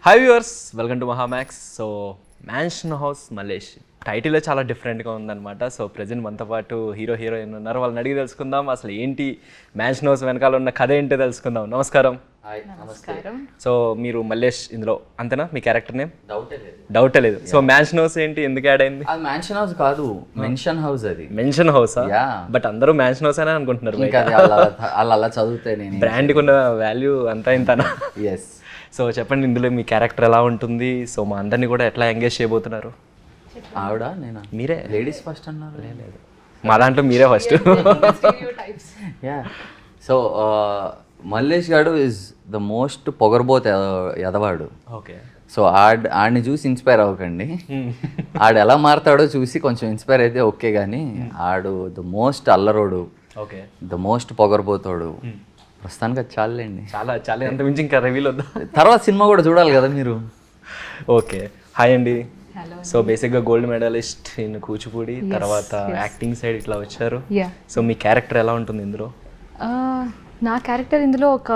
Hi viewers, welcome to Mahamax. So mansion house Mallesh టైటిల్లో చాలా డిఫరెంట్గా ఉందన్నమాట. సో ప్రజెంట్ మనతో పాటు హీరోయిన్ ఉన్నారు, వాళ్ళని అడిగి తెలుసుకుందాం అసలు ఏంటి మ్యాన్షన్ హౌస్ వెనకాల ఉన్న కథ ఏంటో తెలుసుకుందాం. నమస్కారం. నమస్కారం. సో మీరు మల్లేష్ ఇందులో అంతేనా మీ క్యారెక్టర్ నేమ్? డౌటే లేదు. సో మ్యాన్షన్ హౌస్ ఏంటి, ఎందుకు యాడ్ అయింది? అది మ్యాన్షన్ హౌస్ కాదు, మెన్షన్ హౌస్. అది మెన్షన్ హౌసా? బట్ అందరూ మ్యాన్షన్ హౌస్ అనే అనుకుంటున్నారు. వాళ్ళు అలా చదివితే నేను బ్రాండ్కి ఉన్న వాల్యూ అంతా ఇంతనా? ఎస్. సో చెప్పండి, ఇందులో మీ క్యారెక్టర్ ఎలా ఉంటుంది? సో మా అందరినీ కూడా ఎట్లా ఎంగేజ్ చేయబోతున్నారు? ఆవిడ నేనా? మీరే లేడీస్ ఫస్ట్ అన్నారు. లేదు, మా దాంట్లో మీరే ఫస్ట్. యా. సో మల్లేష్ గారు ఈజ్ ద మోస్ట్ పొగరబోత్ ఎదవాడు. ఓకే. సో ఆడిని చూసి ఇన్స్పైర్ అవ్వకండి. ఆడు ఎలా మారుతాడో చూసి కొంచెం ఇన్స్పైర్ అయితే ఓకే, కానీ ఆడు ద మోస్ట్ అల్లరోడు, ఓకే, ద మోస్ట్ పొగరబోతాడు. ప్రస్తుతానికి అది చాలండి. చాలా ఎంత మించి ఇంకా రివీల్ వద్దా? తర్వాత సినిమా కూడా చూడాలి కదా మీరు. ఓకే. హాయ్ అండి. సో బేసిక్గా గోల్డ్ మెడలిస్ట్ ఇన్ కూచిపూడి, తర్వాత యాక్టింగ్ సైడ్ ఇట్లా వచ్చారు. సో మీ క్యారెక్టర్ ఎలా ఉంటుంది ఇందులో? నా క్యారెక్టర్ ఇందులో ఒక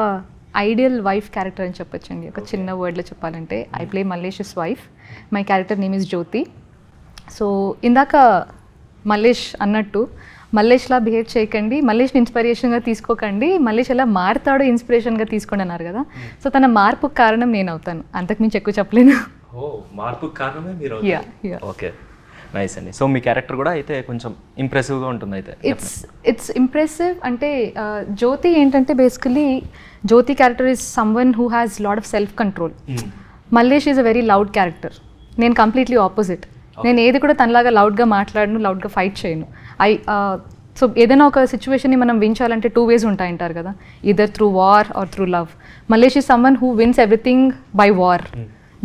ఐడియల్ వైఫ్ క్యారెక్టర్ అని చెప్పొచ్చండి. ఒక చిన్న వర్డ్లో చెప్పాలంటే I play Mallesh wife. My character name is Jyothi. So ఇందాక మల్లేష్ అన్నట్టు మల్లేష్లా బిహేవ్ చేయకండి, మల్లేష్ని ఇన్స్పిరేషన్గా తీసుకోకండి, మల్లేష్ ఎలా మారుతాడో ఇన్స్పిరేషన్గా తీసుకోండి అన్నారు కదా. సో తన మార్పుకు కారణం నేను అవుతాను, అంతకుమించి ఎక్కువ చెప్పలేను. మార్పు కారణమే మీరు? ఓకే, నైస్ అండి. సో మీ క్యారెక్టర్ కూడా అయితే కొంచెం ఇంప్రెసివ్గా ఉంటుంది అయితే? It's impressive. అంటే జ్యోతి ఏంటంటే basically Jyothi character is someone who has lot of self control. Mallesh is a very loud character. నేను కంప్లీట్లీ ఆపోజిట్. నేను ఏది కూడా తనలాగా లౌడ్గా మాట్లాడను, లౌడ్గా ఫైట్ చేయను. సో ఏదైనా ఒక సిచ్యువేషన్ని మనం విన్ చేయాలంటే 2 ways ఉంటాయంటారు కదా, either through war or through love. Mallesh is someone who wins everything by war.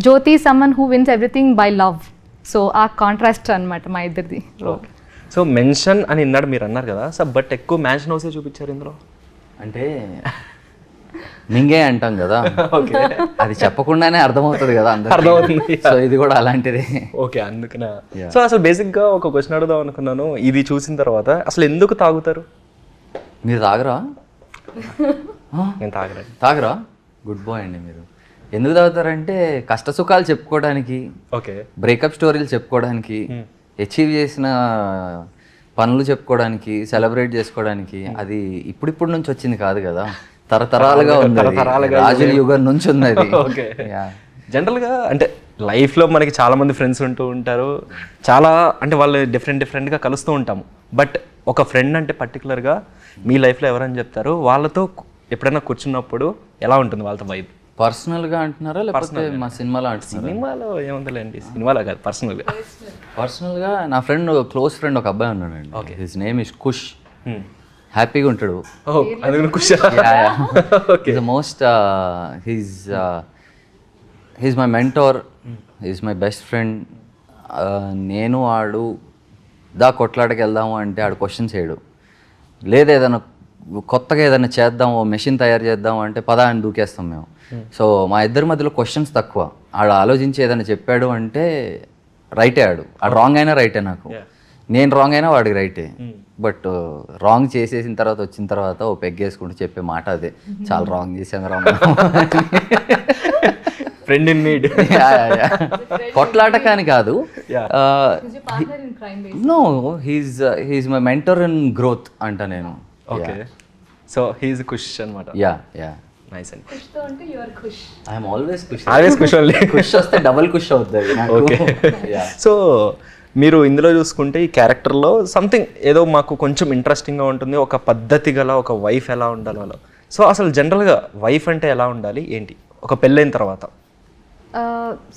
Jyothi is someone who wins everything by love. So ఆ కాంట్రాస్ట్ అనమాట మా ఇద్దరిది రోల్. సో మెన్షన్ అని ఇన్నాడు మీరు అన్నారు కదా, సో బట్ ఎక్కువ మ్యాన్షన్ హౌసే చూపించారు ఇందులో. అంటే మింగే అంటాం కదా, అది చెప్పకుండానే అర్థమవుతుంది కదా అర్థమవుతుంది. సో ఇది కూడా అలాంటిదే. ఓకే, అందుకనే. సో అసలు బేసిక్గా ఒక క్వశ్చన్ అడుగుదాం అనుకున్నాను. ఇది చూసిన తర్వాత అసలు ఎందుకు తాగుతారు? మీరు తాగరా? నేను తాగరా? గుడ్ బాయ్ అండి మీరు. ఎందుకు తాగుతారంటే కష్ట సుఖాలు చెప్పుకోవడానికి, ఓకే, బ్రేకప్ స్టోరీలు చెప్పుకోవడానికి, అచీవ్ చేసిన పనులు చెప్పుకోవడానికి, సెలబ్రేట్ చేసుకోవడానికి. అది ఇప్పుడిప్పుడు నుంచి వచ్చింది కాదు కదా, తరతరాలుగా ఉంది, రాజుల యుగం నుంచి ఉంది అది. ఓకే. జనరల్గా అంటే లైఫ్లో మనకి చాలామంది ఫ్రెండ్స్ ఉంటూ ఉంటారు, చాలా అంటే వాళ్ళు డిఫరెంట్గా కలుస్తూ ఉంటాము. బట్ ఒక ఫ్రెండ్ అంటే పర్టికులర్గా మీ లైఫ్లో ఎవరని చెప్తారు? వాళ్ళతో ఎప్పుడైనా కూర్చున్నప్పుడు ఎలా ఉంటుంది వాళ్ళతో వైబ్? పర్సనల్గా అంటున్నారా లేకపోతే మా సినిమాలో అంటున్నారా? సినిమాలో ఏముందండి, సినిమాలో కాదు, పర్సనల్గా నా ఫ్రెండ్, క్లోజ్ ఫ్రెండ్ ఒక అబ్బాయి ఉన్నాడండి. ఓకే, హిస్ నేమ్ ఇస్ కుష్. హ్యాపీగా ఉంటాడు. Most he's my mentor, he's my best friend. నేను ఆడు కొట్లాటకి వెళ్దాము అంటే ఆడు క్వశ్చన్స్ చేయడు. లేదు ఏదైనా కొత్తగా ఏదైనా చేద్దాం, ఓ మెషిన్ తయారు చేద్దాం అంటే పదా అని దూకేస్తాం మేము. సో మా ఇద్దరి మధ్యలో క్వశ్చన్స్ తక్కువ. ఆడు ఆలోచించి ఏదైనా చెప్పాడు అంటే రైటే, ఆడు రాంగ్ అయినా రైటే, నాకు నేను రాంగ్ అయినా వాడికి రైటే. బట్ రాంగ్ చేసేసిన తర్వాత వచ్చిన తర్వాత ఓ పెగ్గేసుకుంటూ చెప్పే మాట అదే, చాలా రాంగ్ చేసాను రాంగ్. Friend in need. కొట్లాట కానీ కాదు. No, he's my mentor in growth అంట నేను. ఓకే. సో హీస్ ఖుష్ అన్నమాట. యా. నైస్ అండి. ఐఎమ్ ఆల్వేస్ ఖుష్. ఆల్వేస్ ఖుష్ ఓన్లీ. ఖుష్ వస్తే డబుల్ ఖుష్ అవుతుంది. ఓకే. సో మీరు ఇందులో చూసుకుంటే ఈ క్యారెక్టర్లో సంథింగ్ ఏదో మాకు కొంచెం ఇంట్రెస్టింగ్గా ఉంటుంది, ఒక పద్ధతి గల ఒక వైఫ్ ఎలా ఉండాలి వాళ్ళు. సో అసలు జనరల్గా వైఫ్ అంటే ఎలా ఉండాలి ఏంటి ఒక పెళ్ళైన తర్వాత?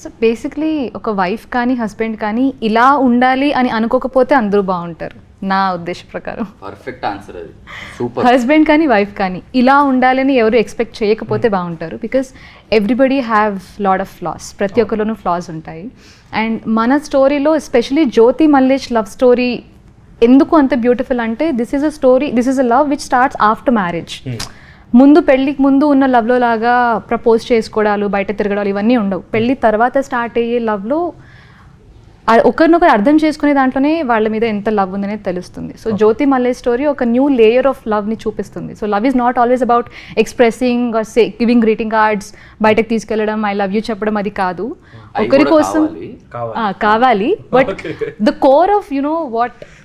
సో బేసిక్లీ ఒక వైఫ్ కానీ హస్బెండ్ కానీ ఇలా ఉండాలి అని అనుకోకపోతే అందరూ బాగుంటారు నా ఉద్దేశ ప్రకారం. పర్ఫెక్ట్ ఆన్సర్ అది. సూపర్. హస్బెండ్ కానీ వైఫ్ కానీ ఇలా ఉండాలని ఎవరు ఎక్స్పెక్ట్ చేయకపోతే బాగుంటారు. Because everybody have lot of floss, ప్రతి ఒక్కరిలోనూ ఫ్లాస్ ఉంటాయి. అండ్ మన స్టోరీలో ఎస్పెషలీ జ్యోతి మల్లేష్ లవ్ స్టోరీ ఎందుకు అంత బ్యూటిఫుల్ అంటే this is a love which starts after marriage. ముందు పెళ్ళికి ముందు ఉన్న లవ్లో లాగా ప్రపోజ్ చేసుకోవడాలు, బయట తిరగడాలు ఇవన్నీ ఉండవు. పెళ్ళి తర్వాత స్టార్ట్ అయ్యే లవ్లో ఒకరినొకరు అర్థం చేసుకునే దాంట్లోనే వాళ్ళ మీద ఎంత లవ్ ఉందనేది తెలుస్తుంది. సో జ్యోతి మల్లేష్ స్టోరీ ఒక న్యూ లేయర్ ఆఫ్ లవ్ని చూపిస్తుంది. So love is not always about expressing or giving greeting cards, బయటకు తీసుకెళ్ళడం, ఐ లవ్ యూ చెప్పడం, అది కాదు. ఒకరి కోసం కావాలి, but the core of you know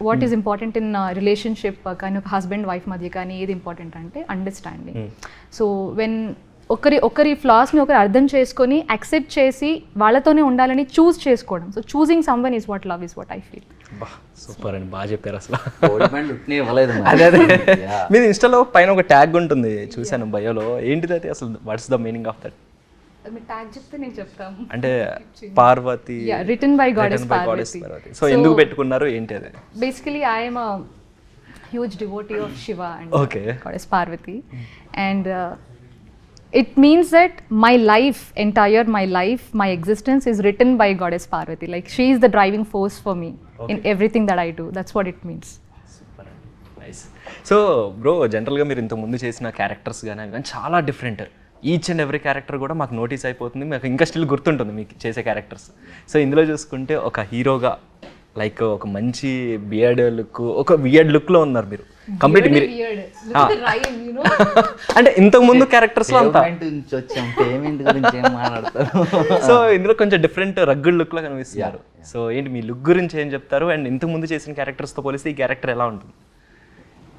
what is important in relationship కానీ ఒక హస్బెండ్ వైఫ్ మధ్య కానీ ఏది ఇంపార్టెంట్ అంటే అండర్స్టాండింగ్. సో వెన్ ఒకరి ఫ్లాస్ని ఒకరు అర్థం చేసుకొని యాక్సెప్ట్ చేసి వాళ్ళతోనే ఉండాలని చూస్ చేసుకోవడం. So choosing someone is what love is what I feel. Super అండి, బాగా చెప్పారు అసలు. అదే మీరు ఇన్స్టాలో పైన ఒక ట్యాగ్ ఉంటుంది చూశాను బయోలో, ఏంటిది అది అసలు? What's the meaning of that? Tag చెప్తే నేను చెప్తాను. అంటే Parvathi, written by goddess Parvathi. So ఎందుకు పెట్టుకున్నారు, ఏంటి అది? Basically I am a huge devotee of Shiva and goddess Parvathi, and it means that my life, my existence is written by goddess Parvati. Like she is the driving force for me in everything that I do. That's what it means. Super, nice. So bro, జనరల్గా మీరు ఇంత ముందు చేసిన characters కానీ చాలా different. Each and every character కూడా మాకు notice అయిపోతుంది, మాకు ఇంకా స్టిల్ గుర్తుంటుంది మీకు చేసే క్యారెక్టర్స్. సో ఇందులో చూసుకుంటే ఒక హీరోగా లైక్ ఒక మంచి బియర్డ్ లుక్, ఒక వియర్డ్ లుక్లో ఉన్నారు మీరు కంప్లీట్. మీరు అంటే ఇంతకు ముందు క్యారెక్టర్స్ లో అంతా సో ఇందులో కొంచెం డిఫరెంట్ రగ్గుడ్ లుక్ లో కనిపిస్తున్నారు. సో ఏంటి మీ లుక్ గురించి ఏం చెప్తారు, అండ్ ఇంతకు ముందు చేసిన క్యారెక్టర్స్ తో పోలిస్తే ఈ క్యారెక్టర్ ఎలా ఉంటుంది?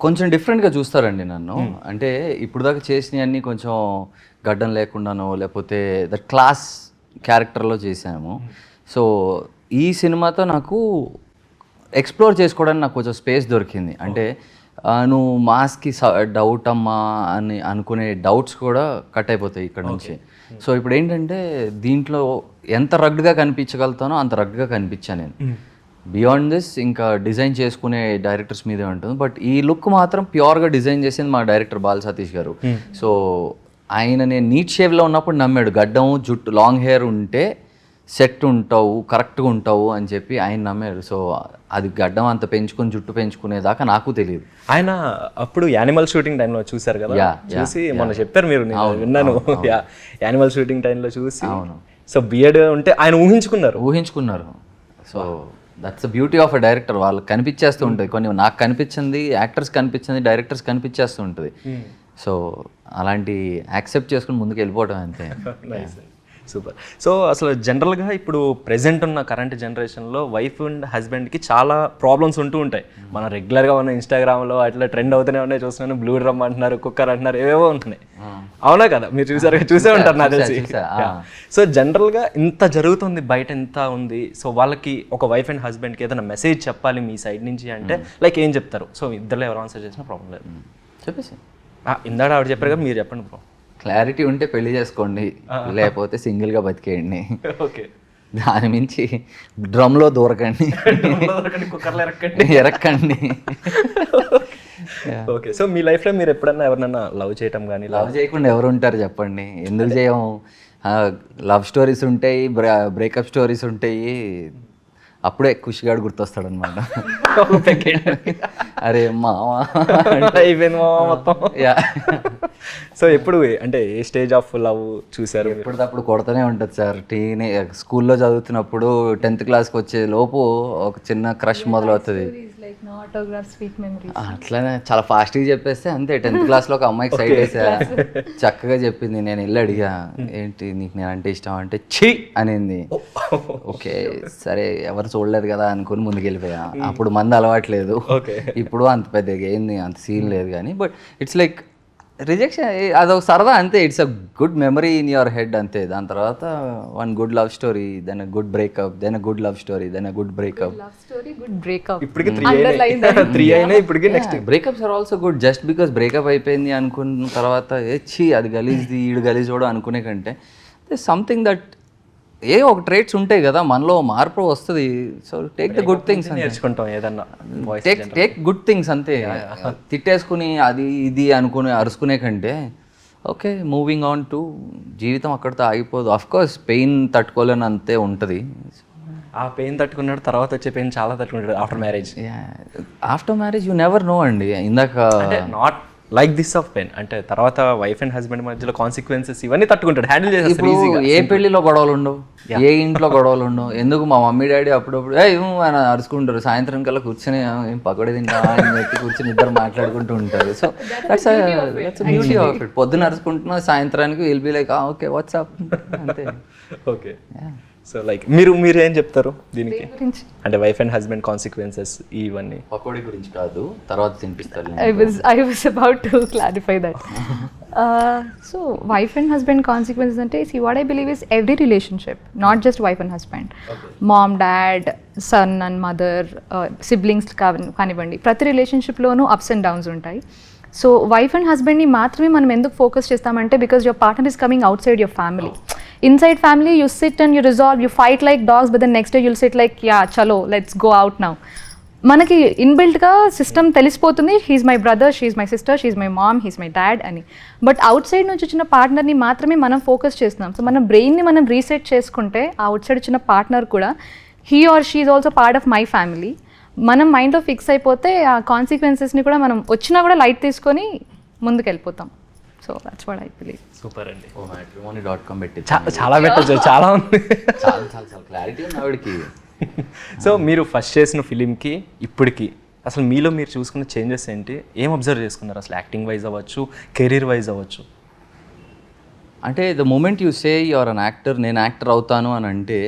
కొంచెం డిఫరెంట్గా చూస్తారండి నన్ను. అంటే ఇప్పుడు దాకా చేసినవన్నీ కొంచెం గడ్డం లేకుండానో లేకపోతే ద క్లాస్ క్యారెక్టర్లో చేశాము. సో ఈ సినిమాతో నాకు ఎక్స్ప్లోర్ చేసుకోవడానికి నాకు కొంచెం స్పేస్ దొరికింది. అంటే నువ్వు మాస్కి డౌట్ అమ్మా అని అనుకునే డౌట్స్ కూడా కట్ అయిపోతాయి ఇక్కడ నుంచి. సో ఇప్పుడు ఏంటంటే దీంట్లో ఎంత రగ్డ్గా కనిపించగలుగుతానో అంత రగ్డ్గా కనిపించాను నేను. బియాండ్ దిస్ ఇంకా డిజైన్ చేసుకునే డైరెక్టర్స్ మీదే ఉంటుంది. బట్ ఈ లుక్ మాత్రం ప్యూర్గా డిజైన్ చేసింది మా డైరెక్టర్ బాల్ సతీష్ గారు. సో ఆయన నేను నీట్ షేవ్లో ఉన్నప్పుడు నమ్మాడు, గడ్డం జుట్టు లాంగ్ హెయిర్ ఉంటే సెట్ ఉంటావు, కరెక్ట్గా ఉంటావు అని చెప్పి ఆయన నమ్మారు. సో అది గడ్డం అంత పెంచుకొని జుట్టు పెంచుకునేదాకా నాకు తెలియదు. ఆయన అప్పుడు యానిమల్ షూటింగ్ టైంలో చూసారు కదా, చూసి మొన్న చెప్పారు మీరు, నేను విన్నాను. యానిమల్ షూటింగ్ టైంలో చూసి సో బియర్డ్ ఉంటే ఆయన ఊహించుకున్నారు. So that's the beauty of a director. వాళ్ళకి కనిపించేస్తూ ఉంటుంది, కొన్ని నాకు కనిపించింది, యాక్టర్స్ కనిపించింది, డైరెక్టర్స్ కనిపించేస్తూ ఉంటుంది. సో అలాంటి యాక్సెప్ట్ చేసుకుని ముందుకు వెళ్ళిపోవడం అంతే. సూపర్. సో అసలు జనరల్గా ఇప్పుడు ప్రెజెంట్ ఉన్న కరెంట్ జనరేషన్లో వైఫ్ అండ్ హస్బెండ్కి చాలా ప్రాబ్లమ్స్ ఉంటూ ఉంటాయి. మనం రెగ్యులర్గా మన ఇన్స్టాగ్రామ్లో అట్లా ట్రెండ్ అవుతూనే ఉన్నాయి, చూస్తున్నాను. బ్లూ డ్రమ్ అంటున్నారు, కుక్కర్ అంటున్నారు, ఏవేవో ఉంటున్నాయి. అవునా కదా, మీరు చూసే ఉంటారు నాకు తెలిసి. సో జనరల్గా ఇంత జరుగుతుంది బయట, ఇంత ఉంది. సో వాళ్ళకి ఒక వైఫ్ అండ్ హస్బెండ్కి ఏదైనా మెసేజ్ చెప్పాలి మీ సైడ్ నుంచి అంటే లైక్ ఏం చెప్తారు? సో ఇద్దరు ఎవరు ఆన్సర్ చేసినా ప్రాబ్లం లేదు, చెప్పేసి. ఇందాక ఆవిడ చెప్పారు కదా, మీరు చెప్పండి బ్రో. క్లారిటీ ఉంటే పెళ్లి చేసుకోండి, లేకపోతే సింగిల్గా బతికేయండి. ఓకే, దాని మించి డ్రమ్లో దూరకండి, ఎరక్కండి. ఓకే. సో మీ లైఫ్లో మీరు ఎప్పుడన్నా ఎవరినన్నా లవ్ చేయటం కానీ? లవ్ చేయకుండా ఎవరు ఉంటారు చెప్పండి, ఎందుకు చేయము? లవ్ స్టోరీస్ ఉంటాయి, బ్రేకప్ స్టోరీస్ ఉంటాయి. అప్పుడే ఖుషిగాడు గుర్తొస్తాడు అనమాట. అరే మావా అయిపోయింది మావా మొత్తం. సో ఎప్పుడు అంటే ఏ స్టేజ్ ఆఫ్ లవ్ చూసారు? ఎప్పుడప్పుడు కొడతానే ఉంటుంది సార్. స్కూల్లో చదువుతున్నప్పుడు 10th క్లాస్కి వచ్చే లోపు ఒక చిన్న క్రష్ మొదలవుతుంది. అట్లానే చాలా ఫాస్ట్గా చెప్పేస్తే అంతే. 10th క్లాస్లో ఒక అమ్మాయికి సైడ్ వేసా, చక్కగా చెప్పింది. నేను వెళ్ళి అడిగా, ఏంటి నీకు నేనంటే ఇష్టం అంటే ఛీ అనింది. ఓకే సరే, ఎవరు చూడలేదు కదా అనుకుని ముందుకు వెళ్ళిపోయా. అప్పుడు మంది అలవాట్లేదు, ఇప్పుడు అంత పెద్దగా ఏంది, అంత సీన్ లేదు. కానీ బట్ ఇట్స్ లైక్ రిజెక్షన్, అదొక సరదా అంతే. It's a good memory in your head అంతే. దాని తర్వాత one good love story, then a good breakup, then a good love story, then a good breakup. Breakups are also good. Just because breakup అయిపోయింది అనుకున్న తర్వాత ఛీ అది గలీజ్ది, ఈడు గలీజోడు అనుకునే కంటే సంథింగ్ దట్ ఏ ఒక ట్రేట్స్ ఉంటాయి కదా మనలో, మార్పు వస్తుంది. So take the good things, నేర్చుకుంటాం ఏదన్నా, టేక్ గుడ్ థింగ్స్ అంతే. తిట్టేసుకుని అది ఇది అనుకుని అరుచుకునే కంటే ఓకే మూవింగ్ ఆన్ టు, జీవితం అక్కడితో ఆగిపోదు. ఆఫ్ కోర్స్ పెయిన్ తట్టుకోలేని అంతే ఉంటుంది. ఆ పెయిన్ తట్టుకున్నాడు, తర్వాత వచ్చే పెయిన్ చాలా తట్టుకుంటాడు after marriage. After marriage you never know అండి. ఇందాక not like this of pain అంటే తర్వాత వైఫ్ అండ్ హస్బెండ్ మధ్యలో కాన్సిక్వెన్సెస్ ఇవన్నీ తట్టుకుంటాడు, హ్యాండిల్ చేస్తాడు ఈజీగా. ఏ పెళ్లిలో గొడవలు ఉండవు, ఏ ఇంట్లో గొడవలు ఉండవు. ఎందుకు మా మమ్మీ డాడీ అప్పుడప్పుడు ఆయన అరుచుకుంటారు, సాయంత్రం కల్లా కూర్చొని ఏం పకోడీ తింటా అని చెప్పి కూర్చొని ఇద్దరు మాట్లాడుకుంటూ ఉంటారు. So that's beauty of it. పొద్దున అరుచుకుంటున్నా, సాయంత్రానికి will be like okay WhatsApp అంతే. ఓకే, సో లైక్ మీరు ఏం చెప్తారు దీనికి, అంటే వైఫ్ అండ్ హస్బెండ్ కాన్సిక్వెన్సెస్ ఇవన్నీ? పకోడీ గురించి కాదు, తర్వాత తినిపిస్తారు. I was about to clarify that. So wife and husband consequences ante, see, what I believe is every relationship, not just wife and husband, mom, dad, son and mother, siblings కానివ్వండి, ప్రతి రిలేషన్షిప్లోనూ ups and downs ఉంటాయి. So wife and హస్బెండ్ని మాత్రమే మనం ఎందుకు focus చేస్తామంటే, because your partner is coming outside your family. Inside family you sit and you resolve, you fight like dogs, but then next day you'll sit like yeah చలో let's go out now. మనకి ఇన్బిల్ట్గా system తెలిసిపోతుంది, he's my brother, she's my sister, she's my mom, he's my dad అని. But out side నుంచి వచ్చిన పార్ట్నర్ని మాత్రమే మనం focus చేస్తున్నాం. సో మన బ్రెయిన్ని మనం రీసెట్ చేసుకుంటే ఆ అవుట్ సైడ్ వచ్చిన పార్ట్నర్ కూడా he or she is also part of my family. మనం మైండ్లో ఫిక్స్ అయిపోతే ఆ కాన్సిక్వెన్సెస్ని కూడా మనం వచ్చినా కూడా లైట్ తీసుకొని ముందుకు వెళ్ళిపోతాం. So that's what I believe. Super అండి. matrimony.com పెట్టి చాలా పెట్టచ్చు, చాలా ఉంది. చాలా చాలా చాలా క్లారిటీ ఉంది ఆవిడకి. సో మీరు ఫస్ట్ చేసిన ఫిలింకి ఇప్పటికి అసలు మీలో మీరు చూసుకున్న చేంజెస్ ఏంటి, ఏం అబ్జర్వ్ చేసుకున్నారు అసలు? యాక్టింగ్ వైజ్ అవ్వచ్చు, కెరీర్ వైజ్ అవ్వచ్చు. అంటే the moment you say your an actor, నేను యాక్టర్ అవుతాను అని అంటే,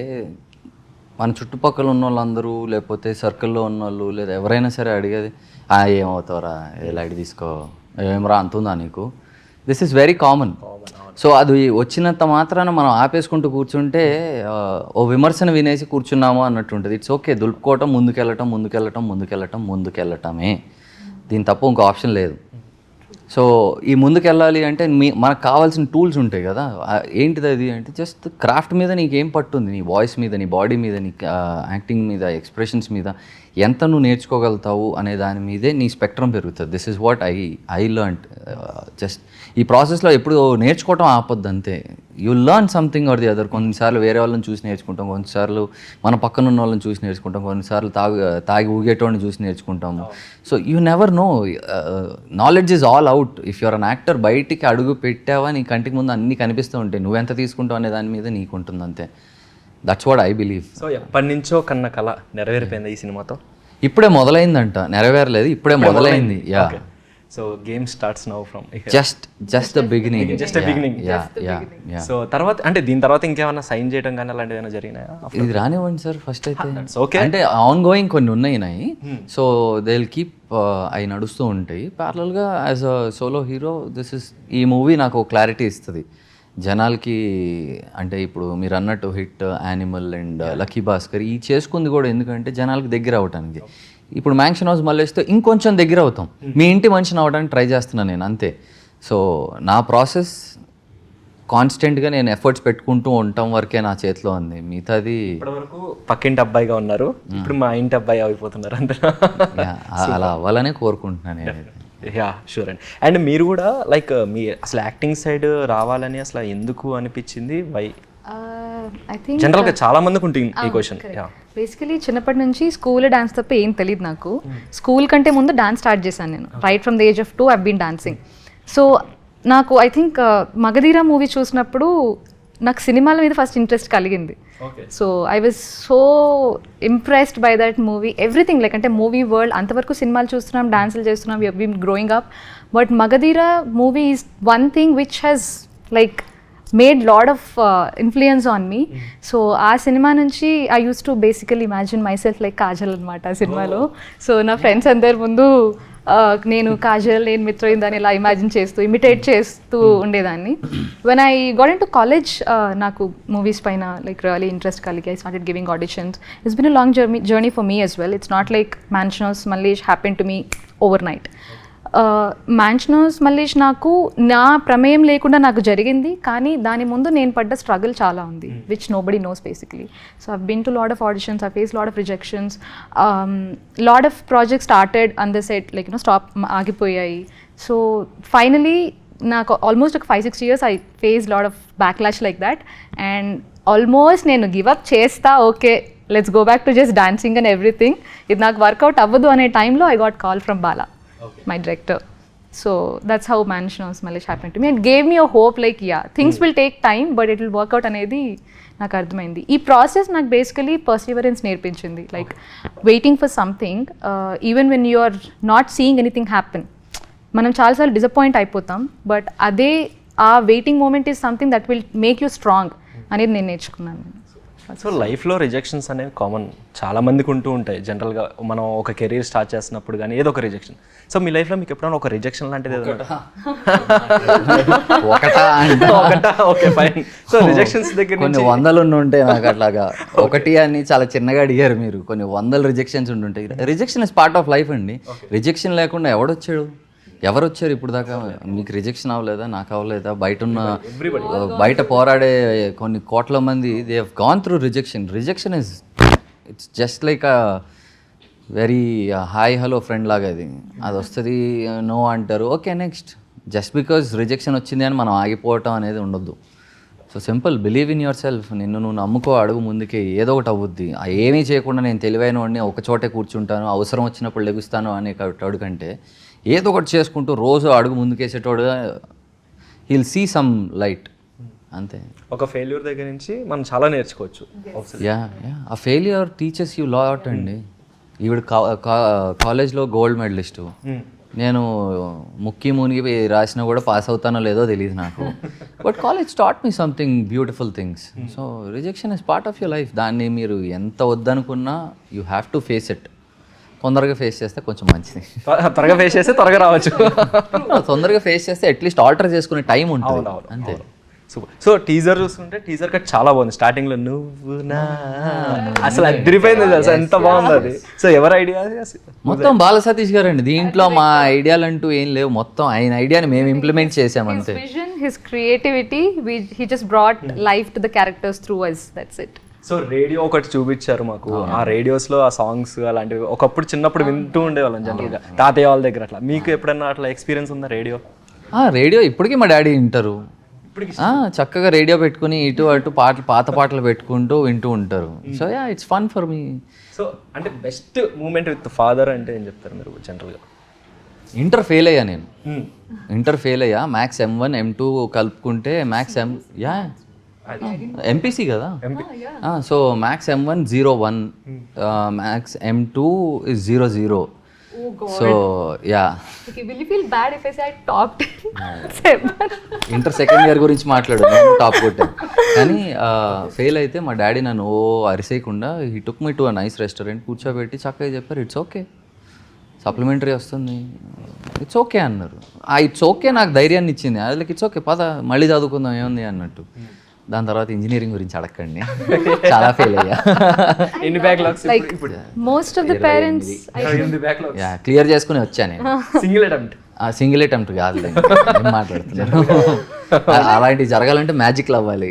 మన చుట్టుపక్కల ఉన్న వాళ్ళందరూ, లేకపోతే సర్కిల్లో ఉన్న వాళ్ళు, లేదా ఎవరైనా సరే అడిగేది ఏమవుతావురా, లైట్ తీసుకో, ఏమరా అంతుందా నీకు. This is very common. So అది వచ్చినంత మాత్రాన మనం ఆపేసుకుంటూ కూర్చుంటే ఓ విమర్శన వినేసి కూర్చున్నాము అన్నట్టు ఉంటుంది. ఇట్స్ ఓకే, దులుపుకోవటం, ముందుకెళ్ళటమే. దీని తప్ప ఇంకో ఆప్షన్ లేదు. సో ఈ ముందుకెళ్ళాలి అంటే మనకు కావాల్సిన టూల్స్ ఉంటాయి కదా. ఏంటిది అది అంటే, జస్ట్ క్రాఫ్ట్ మీద నీకేం పట్టుంది, నీ వాయిస్ మీద, నీ బాడీ మీద, నీ యాక్టింగ్ మీద, ఎక్స్ప్రెషన్స్ మీద ఎంత నువ్వు నేర్చుకోగలుగుతావు అనే దాని మీదే నీ స్పెక్ట్రమ్ పెరుగుతుంది. This is what I learned. Just ఈ ప్రాసెస్లో ఎప్పుడు నేర్చుకోవటం ఆపొద్దు అంతే. You learn something or the other. కొన్నిసార్లు వేరే వాళ్ళని చూసి నేర్చుకుంటాం, కొన్నిసార్లు మన పక్కన ఉన్న వాళ్ళని చూసి నేర్చుకుంటాం, కొన్నిసార్లు తాగి ఊగేటోడిని చూసి నేర్చుకుంటాము. So you never know, knowledge is all out. If you're an actor, బయటికి అడుగు పెట్టావా నీ కంటికి ముందు అన్నీ కనిపిస్తూ ఉంటాయి, నువ్వెంత తీసుకుంటావు అనే దాని మీద నీకు ఉంటుంది అంతే. That's what I believe. So ఎప్పటి నుంచో కన్న కళ నెరవేరిపోయింది ఈ సినిమాతో? ఇప్పుడే మొదలైందంట, నెరవేరలేదు, ఇప్పుడే మొదలైంది. Yeah. So game starts now from just the beginning. So తర్వాత అంటే దీని తర్వాత ఇంకేమైనా సైన్ చేయడం కానీ అలాంటివి ఏమైనా జరిగినాయా? ఇది రానివ్వండి సార్ ఫస్ట్ అయితే. ఓకే, అంటే ఆన్ గోయింగ్ కొన్ని ఉన్నాయి. సో దే విల్ కీప్ అవి నడుస్తూ ఉంటాయి ప్యారలల్గా. యాజ్ అ సోలో హీరో ఈ మూవీ నాకు క్లారిటీ ఇస్తుంది జనాలకి. అంటే ఇప్పుడు మీరు అన్నట్టు hit, animal and lucky Bhaskar ఈ చేసుకుంది కూడా ఎందుకంటే జనాలకి దగ్గర అవడానికి. ఇప్పుడు మ్యాన్షన్ హౌస్ మళ్ళీ వస్తే ఇంకొంచెం దగ్గర అవుతాం, మీ ఇంటి మనిషిని అవడానికి ట్రై చేస్తున్నాను నేను అంతే. సో నా ప్రాసెస్ కాన్స్టెంట్గా నేను ఎఫర్ట్స్ పెట్టుకుంటూ ఉండటం వరకే నా చేతిలో ఉంది. మిగతాది ఇప్పటివరకు పక్కింటి అబ్బాయిగా ఉన్నారు, ఇప్పుడు మా ఇంటి అబ్బాయి అయిపోతున్నారు అంతే. అలా అవ్వాలనే కోరుకుంటున్నాను నేను. యా షూర్ అండి. అండ్ మీరు కూడా లైక్ మీ అసలు యాక్టింగ్ సైడ్ రావాలని అసలు ఎందుకు అనిపించింది? వై? ఐ థింక్ జనరల్గా చాలా మందికి ఉంటుంది ఈ క్వశ్చన్. బేసికలీ చిన్నప్పటి నుంచి స్కూల్ డాన్స్ తప్ప ఏం తెలియదు నాకు. స్కూల్ కంటే ముందు డాన్స్ స్టార్ట్ చేశాను నేను. Right from the age of 2 I been dancing. So నాకు ఐ థింక్ మగధీర మూవీ చూసినప్పుడు నాకు సినిమాల మీద ఫస్ట్ ఇంట్రెస్ట్ కలిగింది. So I was so impressed by that movie, everything like అంటే మూవీ వరల్డ్. అంతవరకు సినిమాలు చూస్తున్నాం, డాన్సులు చేస్తున్నాం, we been growing up. But Magadheera movie is one thing which has like made lot of influence on me. So ఆ సినిమా నుంచి I use to basically imagine my self like Kajal అనమాట ఆ సినిమాలో. సో నా ఫ్రెండ్స్ అందరి ముందు నేను కాజల్, నేను మిత్రయిందని ఇలా ఇమాజిన్ చేస్తూ ఇమిటేట్ చేస్తూ ఉండేదాన్ని. When I got in to college నాకు మూవీస్ పైన లైక్ రియలీ ఇంట్రెస్ట్ కలిగి I started giving auditions. It's been a long journey for me as well. It's not like Mansion House Mallesh happened to me overnight. Mansion house Mallesh నాకు నా ప్రమేయం లేకుండా నాకు జరిగింది, కానీ దాని ముందు నేను పడ్డ స్ట్రగుల్ చాలా ఉంది which nobody knows basically. So I've been to lot of auditions, I face lot of rejections, lot of projects started on the set like stop ఆగిపోయాయి. సో ఫైనలీ నాకు ఆల్మోస్ట్ ఒక 5-6 years I face lot of backlash like that. And almost నేను give up చేస్తా, okay let's go back to just dancing and everything, ఇది నాకు work out అవ్వదు అనే టైంలో I got call from Bala, my director. So that's how Mansion House Malish happened to me and gave me a hope like yeah things will take time but it will work out అనేది నాకు అర్థమైంది. ఈ process నాకు basically perseverance నేర్పించింది. Like waiting for something even when you are not seeing anything happen. మనం చాలాసార్లు disappoint అయిపోతాం but అదే ఆ waiting moment is something that will make you strong అనేది నేను నేర్చుకున్నాను. సో లైఫ్లో రిజెక్షన్స్ అనేవి కామన్, చాలా మందికి ఉంటూ ఉంటాయి. జనరల్గా మనం ఒక కెరీర్ స్టార్ట్ చేస్తున్నప్పుడు కానీ ఏదో ఒక రిజెక్షన్. సో మీ లైఫ్లో మీకు ఎప్పుడైనా ఒక రిజెక్షన్ లాంటిది ఒకటా? Okay fine. సో రిజెక్షన్స్ దగ్గర కొన్ని వందలు ఉండుంటాయి నాకు అట్లాగా. ఒకటి అని చాలా చిన్నగా అడిగారు మీరు. కొన్ని వందల రిజెక్షన్స్ ఉండుంటాయి. Rejection is part of life అండి. రిజెక్షన్ లేకుండా ఎవడొచ్చాడు? ఎవరు వచ్చారు ఇప్పుడు దాకా? మీకు రిజెక్షన్ అవ్వలేదా? నాకు అవ్వలేదా? బయట పోరాడే కొన్ని కోట్ల మంది they have gone through rejection. Rejection is it's just like a very hi hello friend లాగా. అది వస్తుంది, నో అంటారు, okay next. Just because rejection వచ్చింది అని మనం ఆగిపోవటం అనేది ఉండొద్దు. So simple, believe in yourself. నిన్ను నువ్వు నమ్ముకో, అడుగు ముందుకి, ఏదో ఒకటి అవ్వుద్ది. ఏమీ చేయకుండా నేను తెలివైన వాడిని, ఒక చోటే కూర్చుంటాను, అవసరం వచ్చినప్పుడు లెగుస్తాను అనే అడుగంటే ఏదో ఒకటి చేసుకుంటూ రోజు అడుగు ముందుకేసేటోడు హీల్ సీ సమ్ లైట్. అంతే. ఒక ఫెయిల్యూర్ దగ్గర నుంచి మనం చాలా నేర్చుకోవచ్చు. యా ఆ ఫెయిల్యూర్ టీచర్స్ యూ లాట్ అండి. ఈవిడ కాలేజ్లో గోల్డ్ మెడలిస్టు. నేను మునిగి రాసినా కూడా పాస్ అవుతానో లేదో తెలియదు నాకు. But college taught me something beautiful things. So rejection is part of your life. దాన్ని మీరు ఎంత వద్దనుకున్నా you have to face it. తొందరగా ఫేస్ చేస్తే కొంచెం మంచిది. త్వరగా ఫేస్ చేస్తే త్వరగా రావచ్చు. తొందరగా ఫేస్ చేస్తే అట్లీస్ట్ ఆల్టర్ చేసుకునే టైం ఉంటుంది. అంతే. సో టీజర్ చూస్తుంటే టీజర్ కట్ చాలా బాగుంది. స్టార్టింగ్ లో నువ్వు నా అసలు అదిరిపోయింది, అసలు ఎంత బాగుంది అది. సో ఎవరి ఐడియా? మొత్తం బాల సతీష్ గారు అండి. దీంట్లో మా ఐడియాలు అంటూ ఏం లేవు. మొత్తం ఆయన ఐడియాని మేము ఇంప్లిమెంట్ చేసాం అంతే. His vision, his creativity, he just brought life to the characters through us. That's it. So radio ఒకటి చూపించారు మాకు. ఆ రేడియోస్లో ఆ సాంగ్స్ అలాంటివి ఒకప్పుడు చిన్నప్పుడు వింటూ ఉండేవాళ్ళం జనరల్గా తాతయ్య వాళ్ళ దగ్గర. అట్లా మీకు ఎప్పుడన్నా అట్లా ఎక్స్పీరియన్స్ ఉందా రేడియో? రేడియో ఇప్పటికీ మా డాడీ వింటారు. చక్కగా రేడియో పెట్టుకుని ఇటు అటు పాత పాటలు పెట్టుకుంటూ వింటూ ఉంటారు. So yeah it's fun for me. So అంటే బెస్ట్ మూమెంట్ విత్ ఫాదర్ అంటే ఏం చెప్తారు మీరు జనరల్గా? ఇంటర్ ఫెయిల్ అయ్యా నేను. ఇంటర్ ఫెయిల్ అయ్యా. మ్యాథ్స్ M1 M2 కలుపుకుంటే మ్యాథ్స్ ఎంపీసీ కదా. So maths M1 0-1, maths M2 is 0-0. So yeah. Okay, will you feel bad if I say I topped 7? Inter second year గురించి మాట్లాడు, నేను టాప్ కొట్టాను. కానీ ఫెయిల్ అయితే మా డాడీ నన్ను అరిసేయకుండా he took me to a nice restaurant కూర్చోబెట్టి చక్కగా చెప్పారు ఇట్స్ ఓకే, సప్లిమెంటరీ వస్తుంది, ఇట్స్ ఓకే అన్నారు. ఆ ఇట్స్ ఓకే నాకు ధైర్యాన్ని ఇచ్చింది. అది ఇట్స్ ఓకే పద మళ్ళీ చదువుకుందాం ఏముంది అన్నట్టు. దాని తర్వాత ఇంజనీరింగ్ గురించి అడగండి, చాలా ఫెయిల్ అయ్యా. ఎన్ని backlogs? Like most of the parents, clear చేసుకుని వచ్చాను నేను. Single attempt? సింగిల్ అటెంప్ట్ కాదు, ఏం మాట్లాడుతున్నాను. అలాంటివి జరగాలంటే మ్యాజిక్లు అవ్వాలి,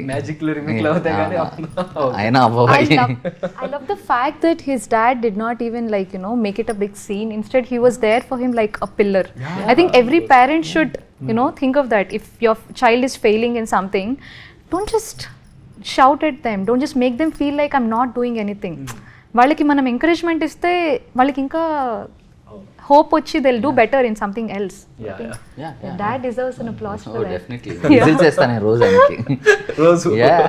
అయినా అవ్వాలి. I love the fact that his dad did not even make it a big scene. Instead he was there for him like a pillar. I think every parent should think of that. If your child is failing in something, don't just shout at them, don't just make them feel like I'm not doing anything. వాళ్ళకి మనం encouragement ఇస్తే వాళ్ళకి ఇంకా hope వచ్చి they'll do better in something else. Dad deserves an applause for that. Definitely. Whistles చేస్తాను రోజుకి. Yeah,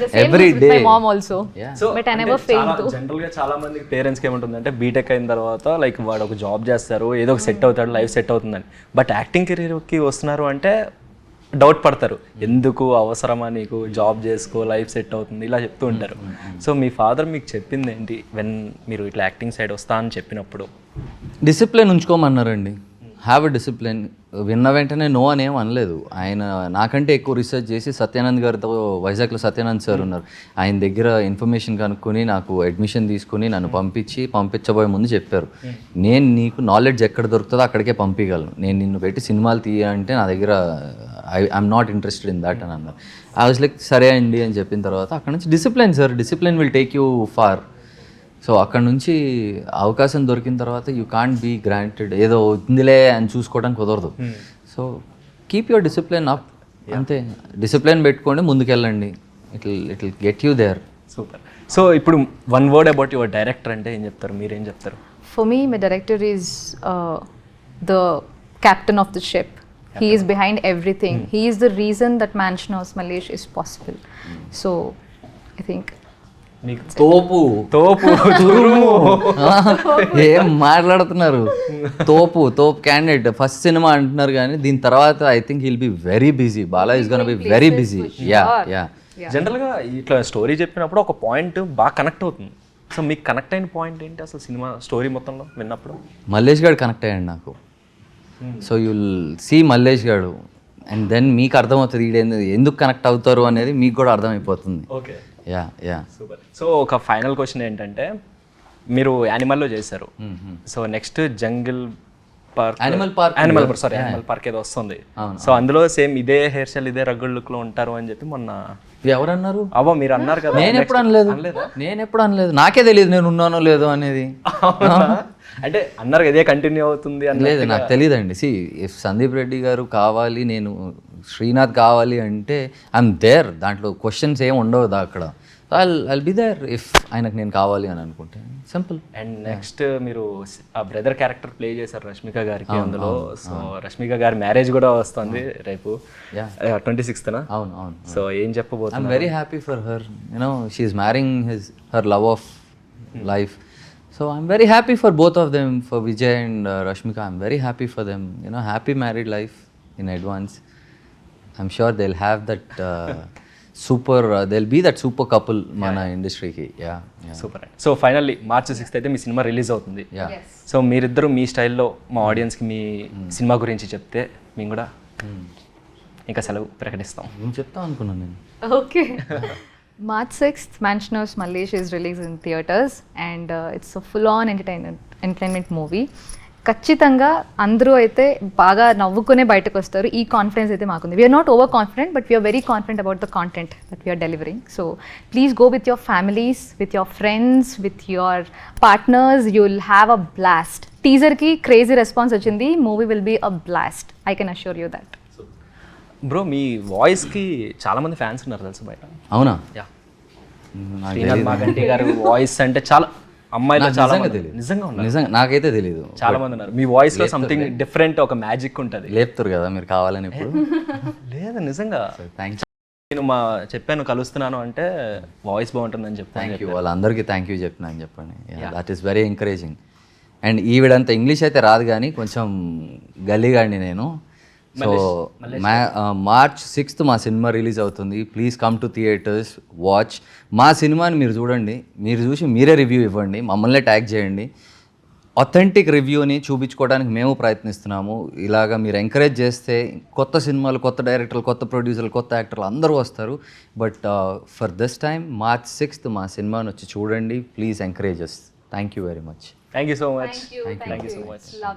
the same Every was with my day. mom also. So But I never failed though. జనరల్గా చాలా మంది పేరెంట్స్కి ఏముంటుందంటే BTech అయిన తర్వాత like వాడు ఒక జాబ్ చేస్తారు, ఏదో ఒక సెట్ అవుతాడు, లైఫ్ సెట్ అవుతుందని. బట్ యాక్టింగ్ కెరీర్కి వస్తున్నారు అంటే డౌట్ పడతారు, ఎందుకు అవసరమా నీకు, జాబ్ చేసుకో, లైఫ్ సెట్ అవుతుంది, ఇలా చెప్తూ ఉంటారు. సో మీ ఫాదర్ మీకు చెప్పింది ఏంటి వెన్ మీరు ఇట్లా యాక్టింగ్ సైడ్ వస్తా అని చెప్పినప్పుడు? డిసిప్లిన్ ఉంచుకోమన్నారండి. Have a discipline. విన్న వెంటనే నో అని ఏం అనలేదు. ఆయన నాకంటే ఎక్కువ రీసెర్చ్ చేసి సత్యానంద్ గారితో, వైజాగ్లో సత్యానంద్ సార్ ఉన్నారు, ఆయన దగ్గర ఇన్ఫర్మేషన్ కనుక్కొని నాకు అడ్మిషన్ తీసుకుని నన్ను పంపించబోయే ముందు చెప్పారు, నేను నీకు నాలెడ్జ్ ఎక్కడ దొరుకుతుందో అక్కడికే పంపించగలను, నేను నిన్ను పెట్టి సినిమాలు తీయాలంటే నా దగ్గర I'm not interested in that అని అన్నారు. ఐ వాజ్ లైక్ సరే అండి అని చెప్పిన తర్వాత అక్కడ నుంచి discipline sir, discipline will take you far. So అక్కడ నుంచి అవకాశం దొరికిన తర్వాత యూ కాంట్ బీ గ్రాంటెడ్, ఏదో ఉందిలే అని చూసుకోవడానికి కుదరదు. So keep your discipline up, అంతే. డిసిప్లిన్ పెట్టుకోండి, ముందుకెళ్ళండి, it will get you there. Super. So ఇప్పుడు one word about your director అంటే ఏం చెప్తారు, మీరేం చెప్తారు? For me, my director is the captain of the ship. He is behind everything. He is the reason that Mansion House Malesh is possible. So I think మీకు తోపు తోపు తురుము. ఏం మాట్లాడుతున్నారు, తోపు క్యాండిడేట్ ఫస్ట్ సినిమా అంటున్నారు కానీ దీని తర్వాత I think he'll be very busy. Bala is gonna be very busy. Yeah జనరల్గా ఇట్లా స్టోరీ చెప్పినప్పుడు ఒక పాయింట్ బాగా కనెక్ట్ అవుతుంది. సో మీకు కనెక్ట్ అయిన పాయింట్ ఏంటి అసలు సినిమా స్టోరీ మొత్తంలో విన్నప్పుడు? మల్లేష్ గారు కనెక్ట్ అయ్యాడు నాకు. సో యుల్ సీ మల్లేష్ గారు అండ్ దెన్ మీకు అర్థమవుతుంది ఎందుకు కనెక్ట్ అవుతారు అనేది మీకు కూడా అర్థమైపోతుంది. Okay, yeah super. సో ఒక ఫైనల్ క్వశ్చన్ ఏంటంటే, మీరు యానిమల్లో చేశారు. So next jungle park, animal park ఏదో వస్తుంది. సో అందులో సేమ్ ఇదే హెయిర్ స్టైల్, ఇదే రగ్గుల్ లుక్ లో ఉంటారు అని చెప్పి మొన్న ఎవరన్నారు? అవ్వ మీరు అన్నారు కదా. నేను ఎప్పుడు అనలేదు. నాకే తెలియదు నేను ఉన్నానో లేదో అనేది. అంటే అన్నారు ఇదే కంటిన్యూ అవుతుంది అని. లేదు, నాకు తెలియదండి. సి ఇఫ్ సందీప్ రెడ్డి గారు కావాలి, నేను శ్రీనాథ్ కావాలి అంటే ఐఎమ్ దేర్. దాంట్లో క్వశ్చన్స్ ఏమి ఉండవు అక్కడ. ఐల్ బి దేర్ ఇఫ్ ఆయనకు నేను కావాలి అని అనుకుంటే. సింపుల్. అండ్ నెక్స్ట్ మీరు ఆ బ్రదర్ క్యారెక్టర్ ప్లే చేశారు రష్మిక గారికి అందులో. సో రష్మిక గారి మ్యారేజ్ కూడా వస్తుంది రేపు 26th. అవును. సో ఏం చెప్పబోతున్నారు? I'm very happy for her. You know she is marrying her love of life. So I'm very happy for both of them, for Vijay and Rashmika. I'm very happy for them. You know, happy married life in advance. I'm sure they'll have that they'll be that super couple mana industry ki. Yeah. Super. So finally March 6th అయితే మీ cinema release అవుతుంది. So మీరిద్దరు మీ స్టైల్లో మా ఆడియన్స్కి మీ cinema గురించి చెప్తే మేము కూడా ఇంకా సెలవు ప్రకటిస్తాం. నేను చెప్తాను అనుకున్నాను నేను. okay. March 6th, Mansion House Malesh is released in theatres and it's a full-on entertainment movie. ఖచ్చితంగా అందరూ అయితే బాగా నవ్వుకునే బయటకు వస్తారు. ఈ కాన్ఫిడెన్స్ అయితే మాకుంది. We're not over confident but we're very confident about the content that we're delivering. So please go with your families, with your friends, with your partners. You will have a blast. టీజర్కి crazy response వచ్చింది. Movie will be a blast. I can assure you that. Bro మీ వాయిస్కి చాలా మంది fans ఉన్నారు తెలుసు బయట. అవునా? యా. శ్రీనాథ్ మాగంటి గారు వాయిస్ అంటే చాలా అమ్మాయిలు చాలా నిజంగా ఉన్నారు. నిజంగా నాకైతే తెలియదు. చాలా మంది ఉన్నారు. మీ వాయిస్ లో సంథింగ్ డిఫరెంట్, ఒక మ్యాజిక్ ఉంటుంది. లేపుతారు కదా మీరు కావాలని ఇప్పుడు. లేదు నిజంగా. థ్యాంక్స్. నేను చెప్పాను కలుస్తున్నాను అంటే వాయిస్ బాగుంటుందని చెప్పాను. Thank you. వాళ్ళందరికీ థ్యాంక్ యూ చెప్పినాను చెప్పండి. That is very encouraging. And ఈవిడంత ఇంగ్లీష్ అయితే రాదు కానీ కొంచెం గల్లీగాడిని నేను. సో March 6th మా సినిమా రిలీజ్ అవుతుంది. Please come to theatres, watch మా సినిమాని. మీరు చూడండి, మీరు చూసి మీరే రివ్యూ ఇవ్వండి, మమ్మల్ని ట్యాగ్ చేయండి. అథెంటిక్ రివ్యూని చూపించుకోవడానికి మేము ప్రయత్నిస్తున్నాము. ఇలాగా మీరు ఎంకరేజ్ చేస్తే కొత్త సినిమాలు, కొత్త డైరెక్టర్లు, కొత్త ప్రొడ్యూసర్లు, కొత్త యాక్టర్లు అందరూ వస్తారు. But for this time March 6th మా సినిమాని వచ్చి చూడండి. Please encourage us. Thank you very much. Thank you so much. Thank you so much.